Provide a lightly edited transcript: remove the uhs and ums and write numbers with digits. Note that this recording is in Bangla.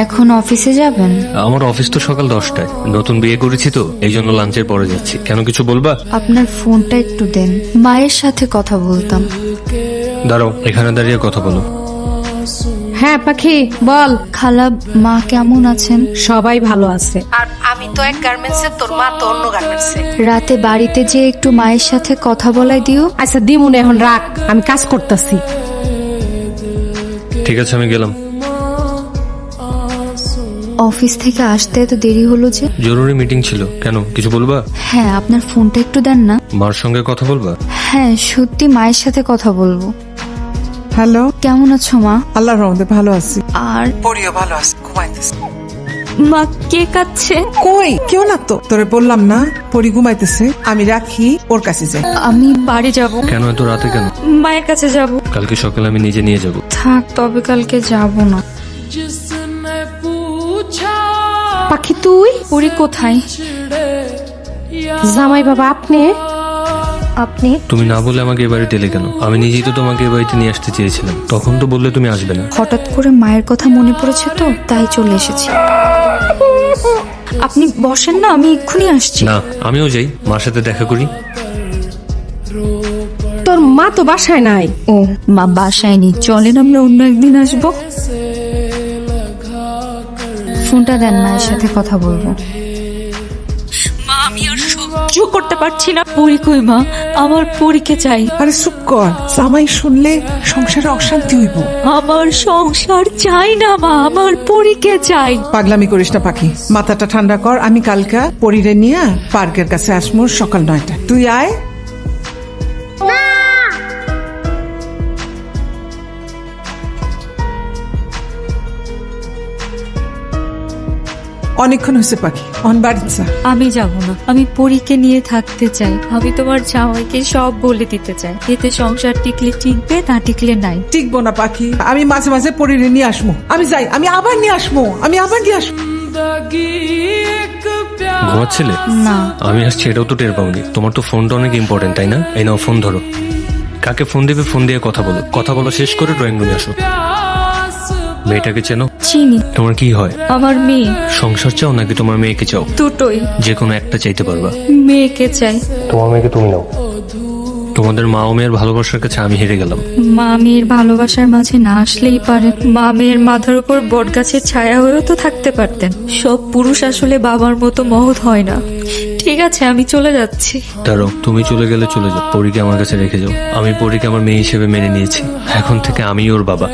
এখন অফিসে যাবেন? আমার অফিস তো সকাল 10টায়। নতুন বিয়ে করেছি তো, এই জন্য লাঞ্চের পরে যাচ্ছি। কেন, কিছু বলবা? আপনার ফোনটা একটু দেন, মায়ের সাথে কথা বলতাম। দাঁড়াও, এখানে দাঁড়িয়ে কথা বলো। হ্যাঁ পাখি বল। খালা, মা কেমন আছেন? সবাই ভালো আছে। আর আমি তো এক গার্মেন্টসে, তোর মা তো অন্য গার্মেন্টসে। রাতে বাড়িতে যে একটু মায়ের সাথে কথা বলাই দিও। আচ্ছা দিমুনে, এখন রাখ, আমি কাজ করতেছি। ঠিক আছে, আমি গেলাম। অফিস থেকে আসতে এত দেরি হলো যে? জরুরি মিটিং ছিল। কেন, কিছু বলবা? হ্যাঁ, আপনার ফোনটা একটু দেন না। মার সঙ্গে কথা বলবা? হ্যাঁ, সত্যি মায়ের সাথে কথা বলবো। হ্যালো, কেমন আছো মা? আল্লাহর রহমতে ভালো আছি। আর পরিও ভালো আছে, ঘুমাইতেছে। মা কে কাচ্ছে? কই কেউ না তো, তোরে বললাম না পরি ঘুমাইতেছে। আমি রাখি, ওর কাছে যাই। আমি বাড়ি যাব। কেন এত রাতে কেন? মায়ের কাছে যাব। কালকে সকালে আমি নিজে নিয়ে যাব। থাক, তবে কালকে যাব না। পাখি তুই? পরি কোথায়? জামাই বাবা আপনি? আপনি তুমি না বলে আমাকে এ বাড়িতে এলে কেন? আমি নিজেই তো তোমাকে এ বাড়িতে নিয়ে আসতে চেয়েছিলাম, তখন তো বললে তুমি আসবে না। হঠাৎ করে মায়ের কথা মনে পড়েছে তো, তাই চলে এসেছি। আপনি বসেন না, আমি এক্ষুনি আসছি। না, আমিও যাই, মার সাথে দেখা করি। তোর মা তো বাসায় নাই। ও, মা বাসায় নেই, চলেন আমরা অন্য একদিন আসবো। ফোনটা দেন, মায়ের সাথে কথা বলবো। মা, আমি আর সহ্য করতে পারছি না। পরি কই মা? আমার পরীকে চাই। আরে চুপ কর, জামাই শুনলে সংসারে অশান্তি হইব। আমার সংসার চাই না মা, আমার পরীকে চাই। পাগলামি করিস না পাখি, মাথাটা ঠান্ডা কর। আমি কালকা পরিরে নিয়ে পার্কের কাছে আসমু সকাল 9টায়। তুই আয়। অনেকক্ষণ হয়েছে পাখি, অন বাড়িতে যা। আমি যাব না, আমি পরীকে নিয়ে থাকতে চাই। আমি তোমার জামাইকে সব বলে দিতে চাই। এতে সংসার টিকলে টিকবে, না টিকলে নাই। টিকবো না পাখি, আমি মাঝে মাঝে পরিরে নিয়ে আসমু। আমি যাই, আমি আবার নিয়ে আসমু, আমি আবার নিয়ে আসমু। ঘুমাচ্ছিলে? না। আমি আসছি এটাও তো টের পাওনি। তোমার তো ফোনটা অনেক ইম্পর্টেন্ট, তাই না? এই নাও, ফোন ধরো। কাকে ফোন দেবে, ফোন দিয়ে কথা বলো। কথা বলা শেষ করে ড্রয়িং রুমে আসো। মেয়েটাকে চেনো? চিনি। তোমার কি হয়? আমার মেয়ে। সংসার চাও নাকি তোমার মেয়েকে চাও? দুটোই। যে কোনো একটা চাইতে পারবা। মেয়েকে চাই। তোমার মেয়েকে তুমি নাও। তোমাদের মা ও মেয়ের ভালোবাসার কাছে আমি হেরে গেলাম। মা মেয়ের ভালোবাসার মাঝে না আসলেই পারে। মা মেয়ের মাথার উপর বট গাছের ছায়া হয়েও তো থাকতে পারতেন। সব পুরুষ আসলে বাবার মতো মহৎ হয় না। ঠিক আছে, আমি চলে যাচ্ছি। দাঁড়াও, তুমি চলে গেলে চলে যাও, পরীকে আমার কাছে রেখে যাও। আমি পরীকে আমার মেয়ে হিসেবে মেনে নিয়েছি, এখন থেকে আমি ওর বাবা।